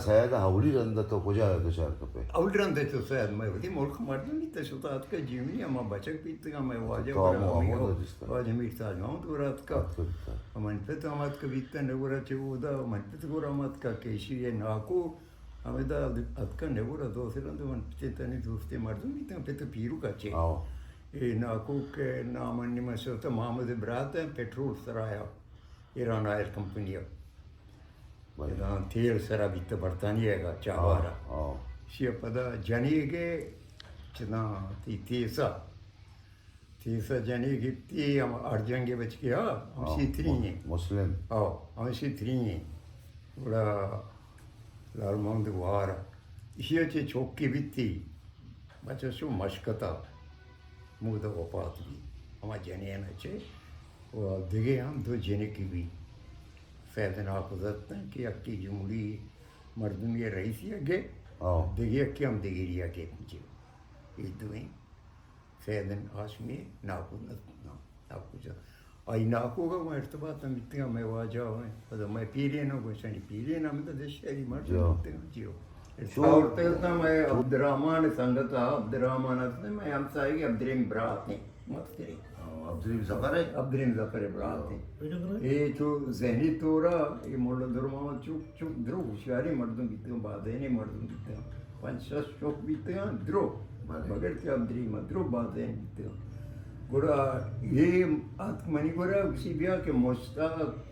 사야다 하울이란다 또 고자 그 잘 거배. 아울드란데 줬어야 뭐 어디 몰카 말든 있다 싶다 아까 지문이 아마 바짝 비트가 뭐 와제 뭐 아무도 있어. 와제 미스타 뭐 그렇다 그렇다. 아만 페트 아마트 그 비트 내고라 치고다 아만 페트 고라 아마트 케시에 나고 아메다 아tka 내고라 도스란데 만 페트니 도스테 말든 비트 페트 피루 같이 아. ए नाको के नामन्य में से तो मोहम्मद इब्रात है पेट्रोल सराया ईरान ऑयल कंपनी है ईरान तेल सरा भी तो बर्तानिया का चावारा शी पता जनी के जना तीसा जनी की ती हम अर्जंगे बच गया हम सीतरी हैं मुस्लिम हम सीतरी हैं बड़ा लाल मोहम्मद गुहार इसी अच्छे चौकी भी थी बच्चों से मशकता मुगदा वफात भी हमारे जने ना चे और दिखे हम दो जने की भी फैदन आफजत कि अक्की जुमड़ी मर्दम ये रही सी अगे दिखे अक्की हम दिखे रिया के पीछे ये दुएं फैदन आशमी नाकुदत नाकुज आई नाकु का मैं इर्तबात में इतना मैं वाजा हूँ तो मैं पीरियन हो कुछ नहीं पीरियन हम तो देशरी मर्द जियो औरते तो मैं अब्दुर्रहमान संगत अब्दुर्रहमान से मैं हम साही अब्दुर्रहीम बरात हैं मत करें अब्दुल जफर है अब्दुर्रहीम जफर बरात हैं ये तो ज़हनी तोरा ये मोल्ला दुर्मा चुप चुप द्रो हुशियारी मर्दों बीते हैं बातें नहीं मर्दों बीते हैं पंचाश चौक बीते हैं द्रो मगर क्या अब्दुर्रहीम द्रो बातें बीते हैं गुड़ा ये आत्मनी गुड़ा किसी भी के मुश्ताक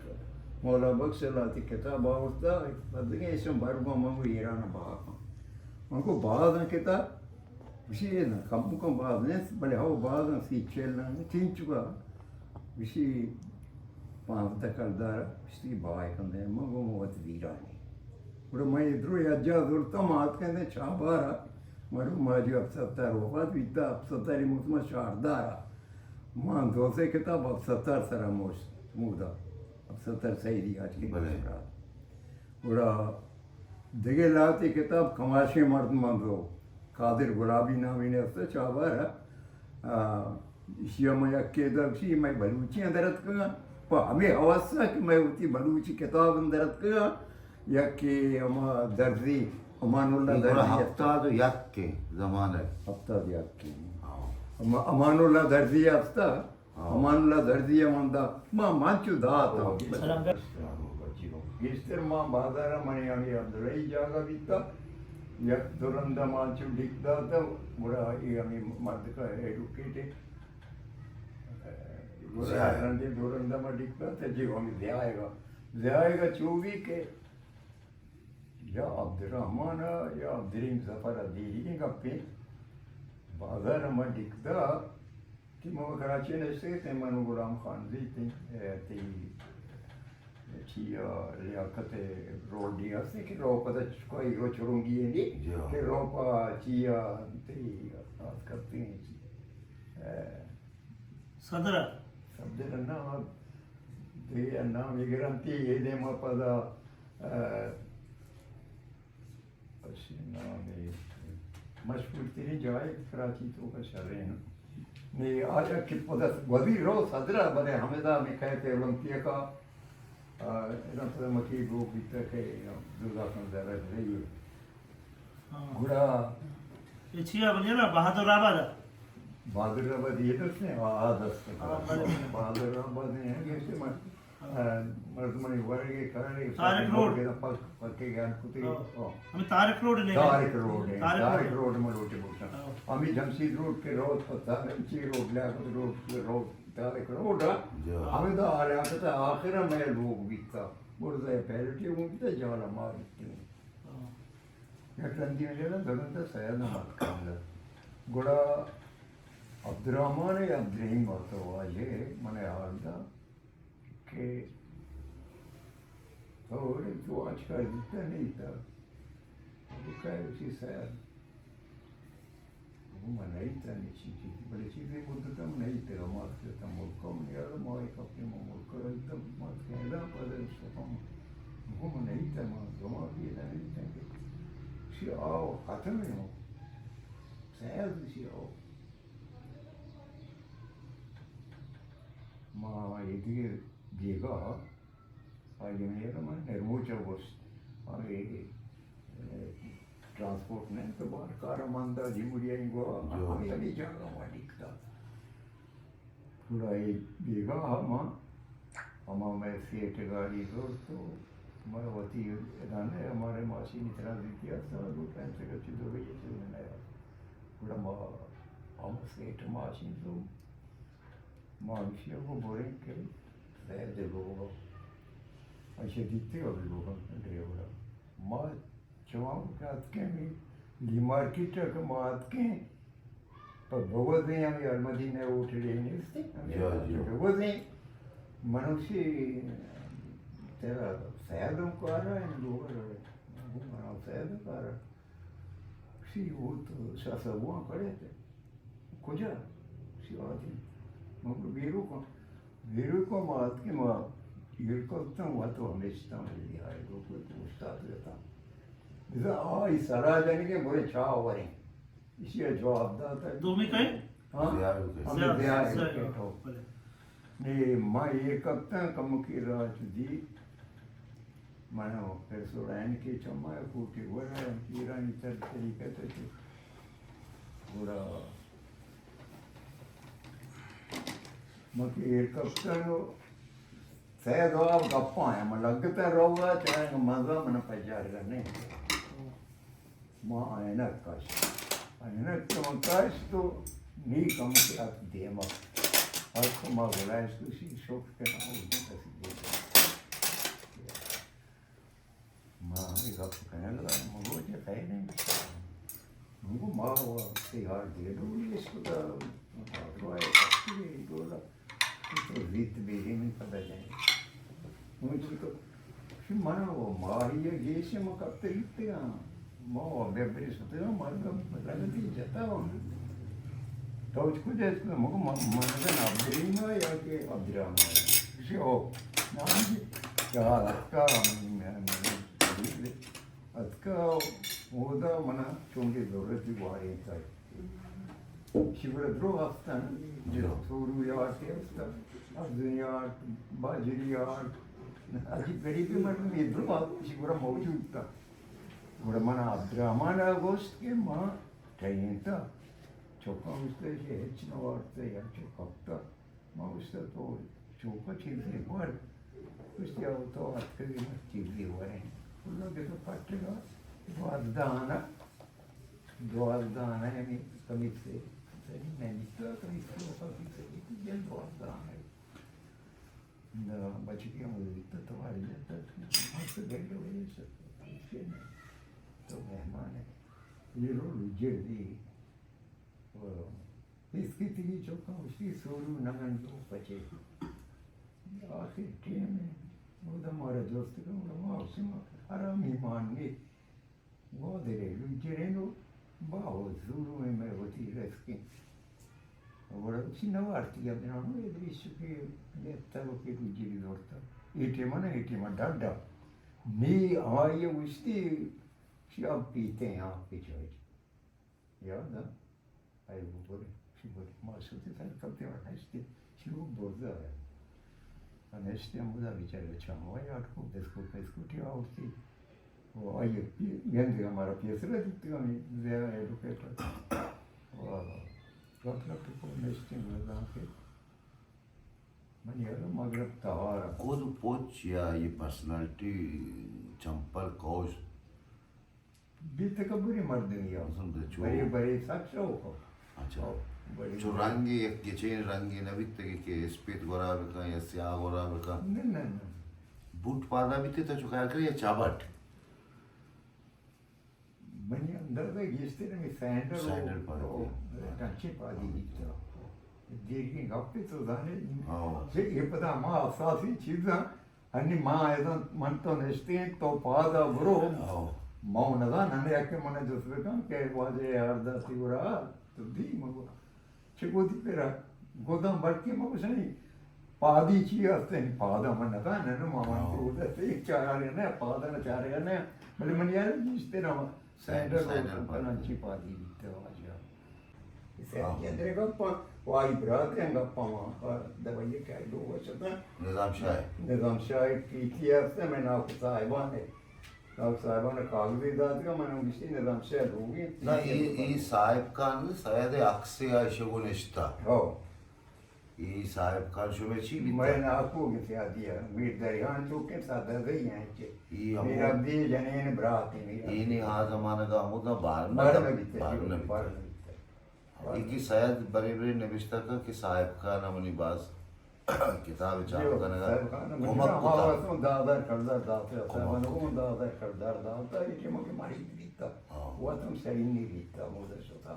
मौला बख्श लाती किताब आवता पता है इसमें बारगो मंगो ईरान बाग मंगो बाग ना किताब विषय ना कम बाग ने बड़े हाउ बाग ना सी चलना तीन चुका विषय पांच तक दार विषय बाय कंदे मंगो मोहत वीरानी बड़े मैं इधर याजा दूर तो मात कंदे चाबारा मरु माजी अफसतार वफात बीता अफसतारी मुतमा शारदारा मां दोसे किताब अफसतार सरा मोश मुदा सत्तर सही दी आज की बात बड़ा दिगे लाती किताब कमाशी मर्द मंदो कादिर गुलाबी नामी ने उससे चावर शिया मैं अकेला शी मैं बलूची अंदरत का पर हमें अवश्य कि मैं उती बलूची किताब अंदरत का या कि अमा दर्जी अमानुल्लाह दर्जी हफ्ता तो याक के ज़माने हफ्ता दिया कि अमानुल्लाह दर्जी हफ्ता अमानुल्लाह दर्जी मंदा मां मांचू दाता गिस्तर मां बाजार मने आगे अंदरई जागा बीता यक दुरंदा मांचू दिखता तो बुरा ये हमें मर्द का एडुकेटेड बुरा रंगे दुरंदा में दिखता तो जीव हमें ज़ाएगा चूवी के या अब्दुर्रहमान या अब्दुर्रहीम ज़फर अदीरी का पे बाजार में दिखता कि मैं कराची ने से थे मनु गुलाम खान जी थे चिया लियाकत रोड दिया से कि रो पता कोई रो चुरूंगी है नहीं कि रो पा चिया थे बात करते हैं सदरा ना दे नाम ये गारंटी ये दे मैं पता अच्छी नाम है मशहूर तेरी जाए कराची तो का शहर है नहीं आज की पदस वही रो सदरा बने हमेदा में कहते ओलंपिया का इधर तो मकी वो बीते के दुर्गा कंदर रही है गुड़ा ये छिया बनिया ना बहादुर आबाद ये तो उसने आदस बहादुर ने कैसे मर्दमनी वर्गे करे तारिक रोड के पक्के ज्ञान कुते हमें तारिक रोड में रोटे बोलता अमी जमशीद रोड के रोड पता ची road Liaquat road Tariq road हमें तो आ रहा था आखिर में लोग बीता बोलते पहले टी वो बीता जाला मार या टंदी में जाना धरन तो सयाद ना मत करना गुड़ा अब्दुर्रहमान या अब्दुर्रहीम होता हुआ ये मने हाल था कि और जो आज का दिखता नहीं था वो क्या उसी सयाद वो नहीं था नीची चीज़ बड़ी चीज़ें बोलते थे नहीं थे हमारे से तम मुल्क में यार मारे कपड़े में मुल्क एकदम मत कहना पड़े उसको हम वो नहीं था मां जमा भी नहीं था कि शी आओ खत्म ही हो सयाद शी आओ मां ये 비가 예를 들면 내무적으로 ट्रांसपोर्ट ने तो बार कार मंदा जी मुड़िया इनको जो। हमें अभी जागा हुआ दिखता थोड़ा ये बेगा हम मैं सेठ गाड़ी को तो मैं वती राने हमारे मासी ने तरह दिया था वो टाइम से कच्ची दो गई से मैंने थोड़ा हम सेठ मासी तो मानसियों को बोरें के शायद देखो ऐसे दिखते हो लोगों ड्राइवर माँ चवाओं रात के में ली मार्केट का मात के पर भगवत में हम यार मदीने उठ रहे नहीं भगवत में मनुष्य तेरा शायदों को आ रहा है लोग मना शायद आ रहा सी वो तो सासा हुआ खड़े थे कुछ शिवाजी मगर वीरू को मात के माँ वीर को तो हुआ तो हमेशा मिल गया है लोग को पूछता रहता जैसे इस राजन के बुरे छाव हो रहे इसी जवाब दाता दो में कहे हाँ हमने दिया है कहतो भले। ने माँ ये कब तक कम की रात दी मानो फिर सोरायन के चम्मा फूटी हुआ है ईरानी तरीके से पूरा मग एक कब तक शायद आप गप्पा है मैं लगता रहोगा चाहे मजा मन पजार करने माँ ऐनक काश तो नहीं कम के आप दे माँ और तो माँ बोला इसको सी शौक के ना उन्हें कैसी दे माँ हमें गप कहने लगा मगो जो कहे नहीं मुझको माँ हुआ तिहार दे दो इसको तो बातवाए अच्छी बोला तो रीत बेरी नहीं पता जाए मुझे तो फिर माना वो माँ ये गेसे में कब तक इतने माँ अबे बड़ी सोते हैं मार का लगती जाता हूँ तो उसको जैसे मुझको मन का नाबदरी में या कि अब्दुल्ला में किसी हो नाम जी क्या अक्का मैंने अक्का वो दा मना चुंगे जरूरत ही वारी था शिवरात्रो असता जो सोरू यार के असता अर्जुन यार बाजरी यार अजी गरीबी मतलब इधर शिवरा मौजूद था बड़ा मना अब्दुलरहमान गोश्त के माँ चाहिए था चौका उससे हेचना वार्ते या चौका माँ उससे तो चौका चीज़ें पर उसके आओ तो आपके भी मत चीज़ें हुआ है उन लोग तो पट्टेगा द्वारदान है मैं कमी से मैं निकला कमी से वो कमी से ये द्वारदान है ना बच्चे के मुझे दिखता तो आ जाता है तो गए लोग ये सब तो मेहमान है ये लोग जल्दी इसकी तीन चौका उसकी सोरू नगन तो बचे आखिर ट्रेन में वो तो हमारे दोस्त का वो उसमें आराम ही मान में वो दे रहे लुचरे लो बाहो सोरू में मैं होती रस्के और उसी नवार्ती का बिना वो ये दृश्य के ये तब के लुचरे दोस्ता इटे मन डाडा नहीं आये उसकी शराब पीते हैं आप पीछे याद है आई वो बोले मासूती था कब ते वाटते शिव बोलता है अनेस्ते मुझे विचार अच्छा हुआ यार को इसको क्या होती वो आइए गेंद हमारा पीसरा दिखते हैं ज़्यादा एडुकेटेड और मतलब को नेस्टे मुझे के मन यार मगर तवार कोड पोच या ये पर्सनालिटी चंपल कौश बीते कबूरी मर देंगे बड़े बड़े साक्षर हो अच्छा जो रंगी एक किचन रंगी नवित के स्पेट गोरा का या सिया गोरा का नहीं बूट पादा भी थे तो जो क्या करे चाबट मनी अंदर तो गिस्ते ने सैंडल पादी टंची पादी दिखता देखी गप्पे तो जाने हाँ से ये पता माँ असासी चीज़ अन्य माँ ऐसा मन तो नस्ते तो पादा ब्रो हाँ मौनदा नन्हे याके मने दूसरे का के वाजे अर्धा सिवरा तो दी मगो चिकोदी पेरा गोदाम बड़के मगो सही पादी ची असते पादा मन का नन मामा को उधर चारे ने पादा न चारे ने बड़े मन यार जिस तरह सैंडल पनाची पादी तो आजा इसे केंद्र का वाई ब्रात हैं गप्पा वहाँ दवाई क्या दो वचता निजाम शाह की इतिहास में ना कुछ साहिबान है साहबान कागजी दाद का मैंने किसी ने रमशे होगी ना ये साहिब खान शायद अक्से आशगो निश्ता हो ये साहिब खान शुमे ची भी मैं आपको क्या दिया मीर दरियान तो के साथ दे हैं के ये हम मेरा भी जनेन भ्राती मेरा ये नहीं हाँ जमाने का मुद्दा बार बारह में में बीते बार में बारह में एक ही शायद बड़े बड़े निविष्टा का कि साहिब खान हमनी बास किताब चाप करने का घुमक कुता तो दादर करदार दाते साहबान को दादर करदार दाता ये के मगे मारी बीता वो तुम सही नहीं बीता मुझे सोता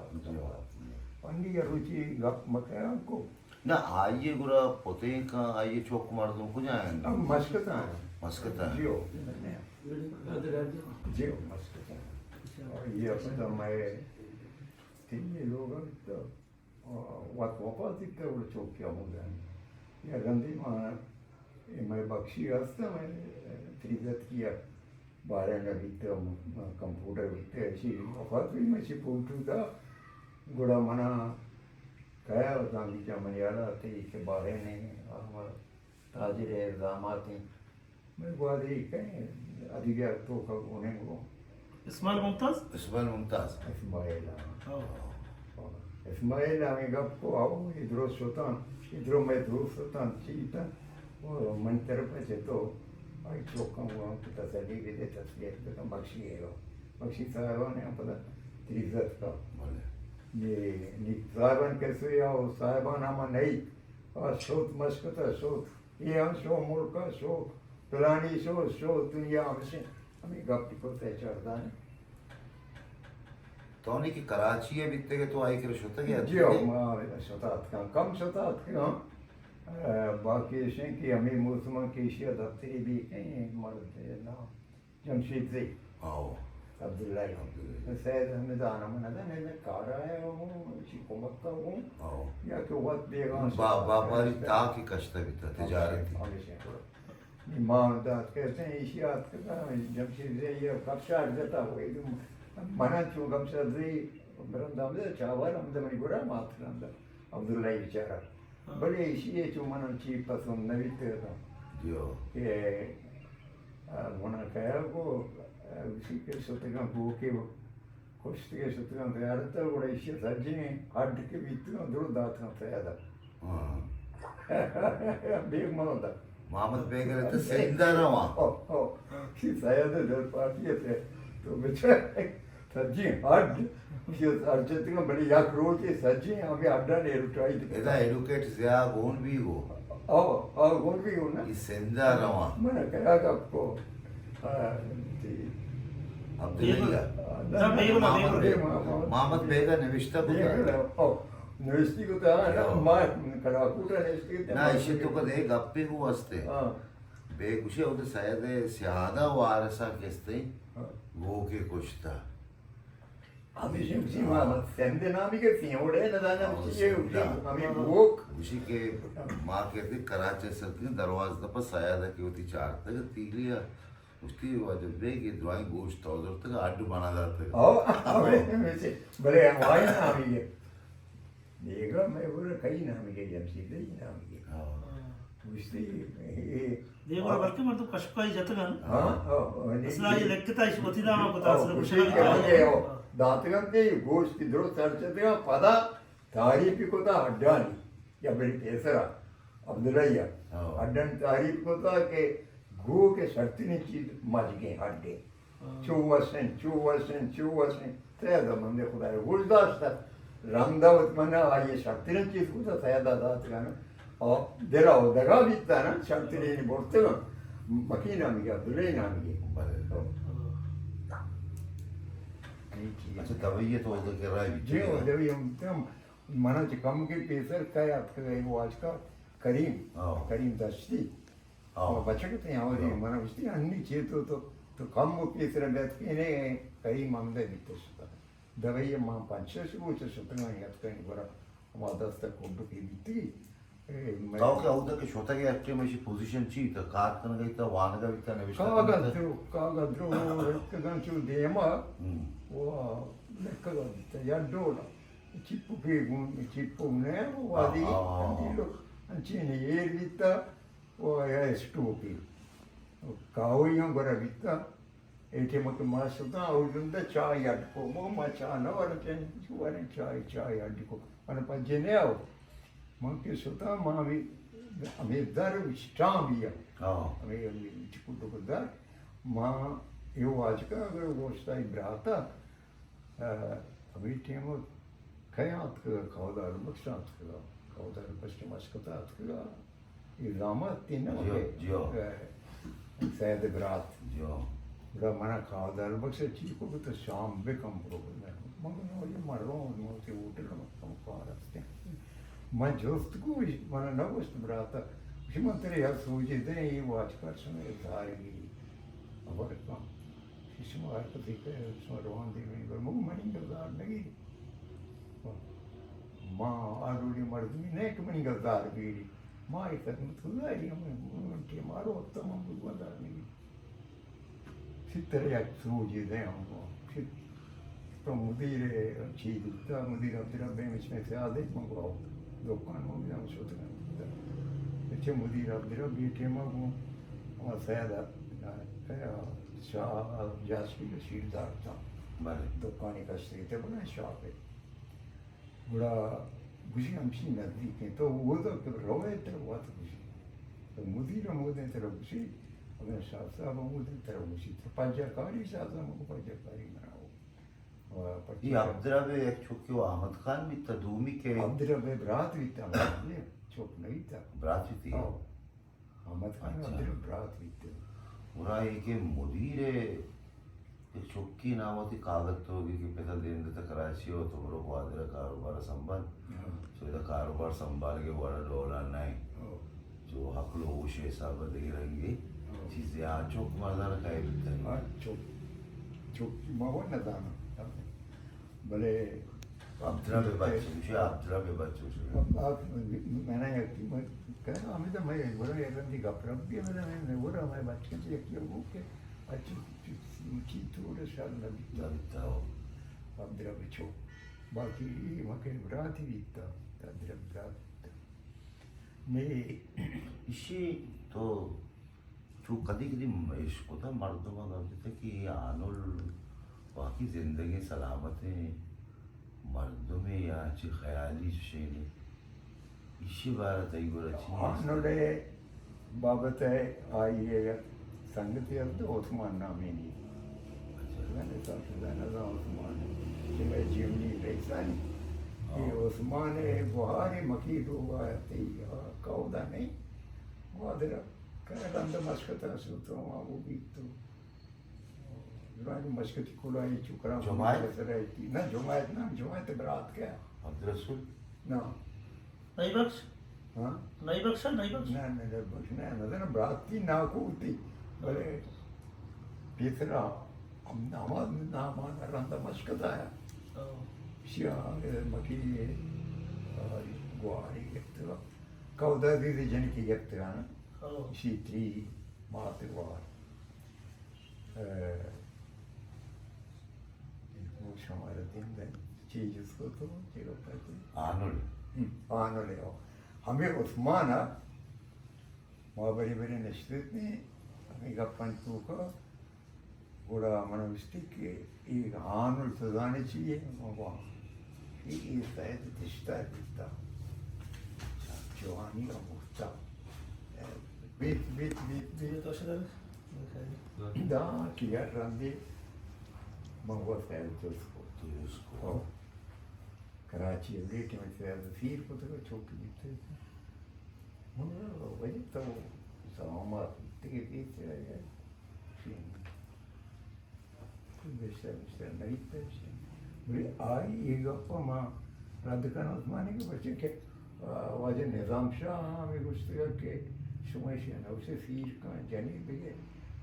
पंडी रुचि गप मके को ना आइए गुरा पोते का आइए चौक मार दूं कुछ आए मस्कता है मस्कता है जियो जियो मस्कता और ये अपना मैं तीन लोग तो wat wapat इतना वो चौक क्या हो गया या गंदी मां मैं बख्शी हस्ता मैं त्रिजत किया बारह ने बीते कंप्यूटर बीते ऐसी वफात भी मैं सी पूछू था गुड़ा मना कहा होता बीचा मनियाला थे के बारे ने हमारा ताजिर दामाती मैं बात ही कहीं अधिकार तो का उन्हें को इस्माइल मुमताज इस्माइल हमें गप को आओ इधरो सोतान इधरो मैं दूर सोतान चीता और मन तरफ से तो आई चौका हुआ कि तसली भी दे तस्वीर पे तो बख्शी है वो बख्शी साहब ने पता त्रिजत का ये साहबान कैसे आओ साहबान हम नहीं और सोत मस्कता सोत ये हम सो मुल्क सो फलानी सो दुनिया हमसे हमें गप को तय चढ़ता है तो उन्हें की कराची है बीते के तो आई कर सोता क्या जियो मारे सोतात का कम सोतात का बाकी ऐसे कि हमें मुसलमान की एशिया दफ्तरी भी कहीं मर्द ना जमशेद से आओ अब्दुल्ला सैयद हमें आना मना था नहीं मैं कारा है वो शिकोमत का हूँ आओ या कि वक्त देगा बापारी ता की कश्ता बीता तिजारत माँ दाद कहते हैं एशिया का जमशेद से ये कब शार देता हो एकदम मना चूँ कब शार से बरंदाम से चावल हम तो मनी बुरा मात्र अंदर अब्दुल्ला बेचारा बड़े एशिया चूँ मना चीज पसंद नहीं था जो कि मना कहा को उसी के सत्य गो के कुश्ती के सत्य तैयार था बड़ा एशिया सज्जने हट के बीतना दूर दात ना तैयार हाँ बेग मनो था मोहम्मद बेगर तो सेंधा रहा कि शायद दर पार्टी थे तो बेचारे सज्जी हट कि अर्जित का बड़ी याक रोज के सज्जी हमें अड्डा ने उठाई थी इधर एडुकेट ज़्या गोन भी हो और कौन भी हो ना ये सेंधा रहा मैंने कहा कि आपको अब्दुल्ला मोहम्मद बेगर निविष्टा बुका नृष्टि को तो ना मार कड़ाकूटा नृष्टि को ना इसे तो कद एक गप्पे को वास्ते बेकुशे होते शायद स्यादा वारसा किस्ते वो के कुछ था अभी उसी माँ सेंधे नामी के फियोड़े न दाना उसी ये अभी वो उसी के माँ कहते कराची सरती दरवाजे पर शायद की होती चार तक तीलिया उसकी वजह से कि ड्राइंग गोश्त और तक आड़ बना जाता है बड़े हवाई नामी के देखा मैं बोला कई नामी के जब सीधे ही नामी के उसकी देखो बल्कि मतलब कशकाई जतगा हाँ असला ये लगता है इस ना को उसी के आगे हो दातगन के गोश्त की दरो चर्चते का पदा तारीफ को था हड्डानी या बड़ी पेसरा अब्दुल्ला हड्डन तारीफ को था कि गो के शर्तीनी चीज मज गए हड्डे चौवसन तैदा मंदे खुदा है गुलदाश्त रंगदावत मना ये शर्तीनी चीज को था तैदा दात का ना और देरा हो दगा बीतता ना शर्तीनी नहीं बोलते ना मकी नाम की अब्दुल्ला नाम की अच्छा तभी ये तो उधर के रहा है जी और जब ये मना कम के पेसर का आपका वो आज का करीम दस्ती और बचकते हैं और ये मना उसकी अन्य चेतो तो कम वो पेसर बैठ के ने करीम आमदे दिखते सुता दवाई मां पंच से वो सुता नहीं याद कहीं बड़ा वादस्ता कोड के बीती ताऊ क्या होता कि छोटा के एक्टिव में पोजीशन ची तो कार करने गई तो वाहन का भी था निविष्टा कागा द्रो कगन चू देमा वो लेकर या डोला चिप्पू ने वो वाली अंतिलो अंचिने ये बिता वो या स्टोपी काओ यो गरा बिता ATMకి మాస్తా అవుతుందా చాయ్ అడ్డుకో మా చాన వాళ్ళకి వారిని చాయ్ అడ్డుకో మన పద్దెనిమిది మనకి సుతా మావి ఆమె ఇద్దరు ఇష్టం బియ్యం ఆమె ఇచ్చుకుంటుకుందా మా eu acho que eu gostei de brata a mim temos kayat que kavdar maksat que kavdar başka maskatat que e rama tinna sai de brat bra mana kavdar baksa chico que sham be kam problem mano no ye marro no te hotel no paraste ma jost ko mana na gost brata shimantare ya suje de e watch person e dhari agora kam Isso é que fica só onde vem o mundo maninga dar nagi ma aruli mardi ne que maninga dar biri ma isso tudo aí eu que maro tamo buga dar nagi sitere ya suje de amo se to mudire chidi ta mudire abdira bem me se ade mango dokan mo ya sotna che mudire abdira bi tema mo ma saada Shah जासकी सीलदार था दुकानी का स्त्री थे बना shop है बड़ा खुशी हमसी नजदीक है तो वो तो रोए थे वो तो खुशी तो मुदीर मोदे तेरा खुशी अगर शाह साहब मोदे तेरा खुशी तो पंजाकारी शाह साहब को पंजाकारी बनाओ ये अब्दुल्ला एक छोके वो अहमद खान भी था धूमी के अब्दुल्ला ब्रात भी था ने चुप नहीं था ब्रात भी थी अहमद खान अब्दुल्ला ब्रात भी थे पूरा एक मुदीर एक चौकी नाम होती कागज तो होगी कि पैसा देने देता कराची हो तो बड़ो को आदरा कारोबार संभाल तो इधर कारोबार संभाल के बड़ा डॉलर नहीं जो हक लो उस हिसाब दे रहेंगे चीज़ें आज चौक मज़ा का है बिल्कुल चौक माहौल न दाना भले अब्दुल्ला पे बच्चे मुझे अब्दुल्ला पे बच्चे आप मैंने यकीन मैं कहना हमें तो मैं बड़ा यार दी गपरप भी मैंने वो रहा मैं बच्चे से यकीन वो के अच्छी मुझे थोड़ा शाल न दिखता हो अब्दुल्ला पे चौक बाकी मके बरात ही दिखता अब्दुल्ला बरात मैं इसी तो जो कभी कभी इसको तो मर्दों में कहते थे कि आनुल बाकी ज़िंदगी सलामत है मर्दों में या अच्छी ख्याली शेर इसी बार तैयार आनुले बाबत है आई है संगति अब तो उस्मान नामी नहीं मैंने साथ उस्मान कि मैं जीवनी पैसानी ये उस्मान है बुहारी मकीर हुआ है कौदा नहीं वादरा कहता मस्कता सूत्रों वो भी तो मस्कती कुलाई चुकरा ना जुमायत बरात क्या अब्दुल रसूल ना नहीं बख्श हाँ नहीं बख्शा नहीं बख्श ना ना बरात की ना होती भले तीसरा नामाज नामान रंदा मस्कता है शिया मकी गुआरी यत्तरा कौदा दी जन की यत्तरा ना शी माते वार हमारे दिन में चीज उसको तो चलो पाते आनुल हो हमें उस्मान वहाँ बड़ी बड़ी नस्बत में हमें गप्पन तू का बड़ा मनोस्तिक एक आनुल सजाने चाहिए वहाँ ये शायद रिश्ता रिश्ता जवानी का मुफ्ता बीत तो शायद da किया रंदे मंगवा फैल तो उसको कराची लेट में फैल फिर को तो चौक जीते मुझे वही तो सामा टिके पीछे है फिर बेशर नहीं पैसे मुझे आई ये गप्पा माँ रद्द करना उस्मानी के बच्चे के वाजे निज़ाम शाह हमें कुछ तो के शुमाइशी है उसे फिर का जानी बिगे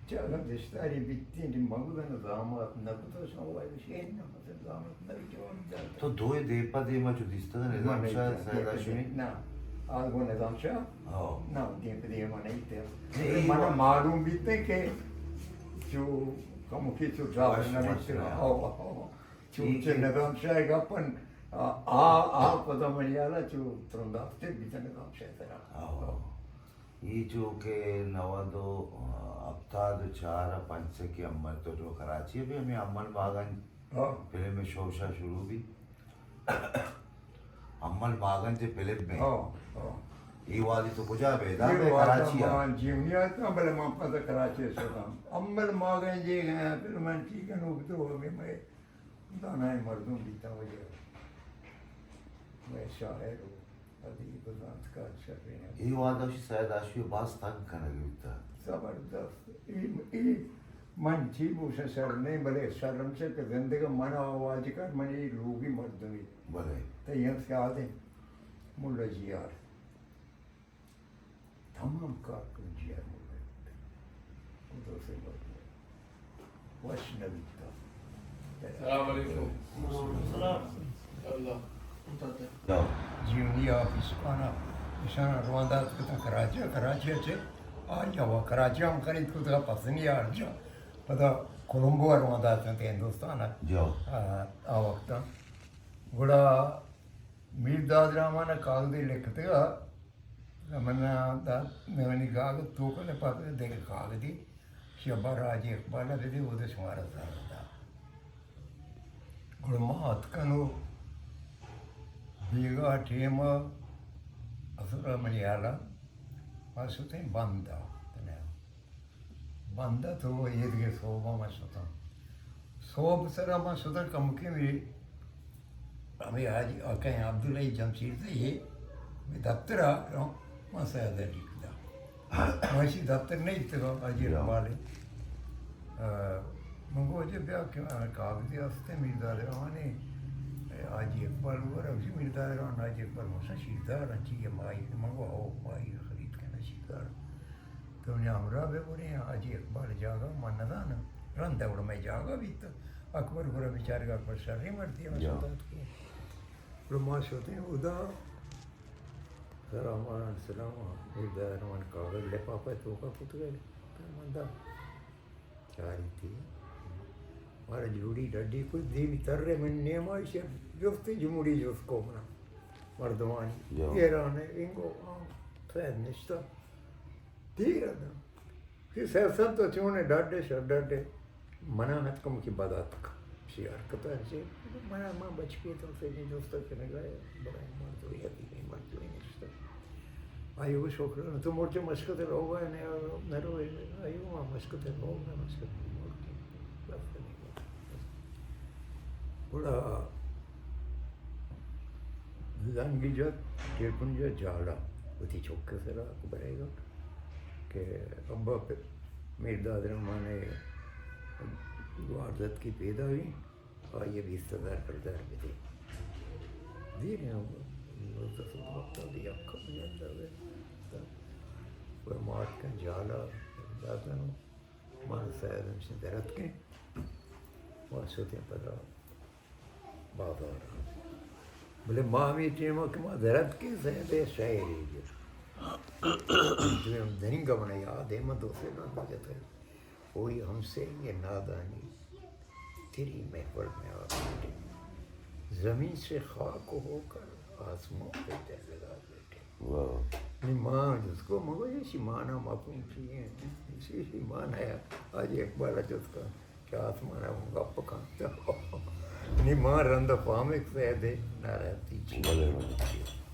चलो रिश्तेदारी बिकती है मंगूदा निज़ामात नबूता शौवाई शेन ना मतलब निज़ामात नहीं जोड़ जाता तो दो देपा देमा जो दिसता था निज़ाम शाह सायदा शुनी ना आज वो निज़ाम शाह हाँ ना देमा नहीं थे माना मालूम भी थे कि जो कम की जो ड्राइवर ना मिलते जो निज़ाम शाह का अपन आ पता मरियाला जो त्रुंदा से भी निज़ाम शाह तेरा ये जो के नवा दो हफ्ता दो चार पाँच की अम्मल तो जो कराची भी हमें अम्मल बागन हाँ पहले में शोशा शुरू भी अम्मल बागन से पहले में हाँ हाँ ये वाली तो कुछ बेदा ये में वाला कराची आ मान जीवनिया तो अम्बल मापा तो कराची से काम अम्बल मागन जे गया फिर मन की कनु तो हमें मैं दाना है मर्दों बीता हो गया मैं शायर हूँ अदीब दांत का अक्षर हैं ये वाला शायद आशु बास तंग करने लगता जबरदस्त ई मन थी मुझे सर नहीं भले शर्म से कि जिंदगी मना आवाज कर मन ये लोग ही मर्दों भी भले तो यहाँ से आते मुल्ला जी यार तमाम कारकुन जी यार मुल्ला उधर से मर्द वैष्णविता सलाम अलैकुम सलाम अल्लाह जाओ जीवनी ऑफिस पाना निशाना रवांदा कता कराची से आ जाओ कराची हम खरीद को तो पसंद यार जा पता कोलंबो रवांदा ते हिंदुस्तान जाओ आ वक्त गुड़ा मीर दाद रामाना कागदी लिखते मना दा मैंने कागद तो कले पाते देख कागदी शबा राज इकबाल दे वो शुमार था गुड़ मात कनो बीगा टीम असुरा मलयाला मासुते बंदा बंदा तो ये दिए सोबा मासुता सोब सरा मासुता कम के भी अभी आज कहीं अब्दुल्ला जमशीर से ये मैं दफ्तर आ रहा हूँ मसाला लिखता वैसी दफ्तर नहीं तो आज वाले मंगो जब ब्याह के कागजी हस्ते मिलता रहा ने आज इकबाल हुआ उसी मिलता रहा आज इकबाल मुझसे शीरदार अच्छी है माई मंगो आओ माई खरीद के ना शीरदार तो उन्हें हमरा भी बोले आज इकबाल जागा मानदा ना रन दौड़ में जागा भी तो अकबर पूरा बेचारे का अकबर शर्री मरती है मसूदात की प्रमाश होते हैं उदा सलामान सलाम इधर कागज ले पापा तो का पुत गए मंदा चारी थी मारा जूड़ी डड्डी कुछ दी तर रहे मैं नेमाइश जोस्ती जुमुड़ी जोस को मना मर्दवानी ये राने इंगो फैद निश्ता ठीक है ना फिर सहसन तो चूने डाडे शर्डाडे मना हत कम की बात का शियार कता है मना मां बच के तो से नहीं दोस्तों के ने गए बड़ा मर तो ये नहीं मर तो निश्ता आयु को छोकरा तो मोर्चे मस्कते रहोगा ने नरो आयु मां मस्कते रहोगा मस्कते बड़ा लंगीजत टेकुंज जाला उसी चौके से रहा बनेगा कि अब्बा मेरे दादा माने वारदत की पैदा हुई और ये 20,000 करदार में थे धीरे दिया मार के जाला दादा मार शायद से दरद के और सोते पता बात आ रहा बोले माँ भी टीम के माँ दर्द के सहते शायरी जो हम धनी का बना याद है मत उसे ना हो जाता है कोई हमसे ये नादानी तेरी महफिल में आ बैठे जमीन से खाक होकर आसमां पे लगा बैठे वाह माँ जिसको मगर ये माना मापूम चाहिए इसी मान है आज एक बार जिसका क्या आसमान है वो गप खाते हो नहीं माँ रंदा पामिक से दे ना रहती भले भले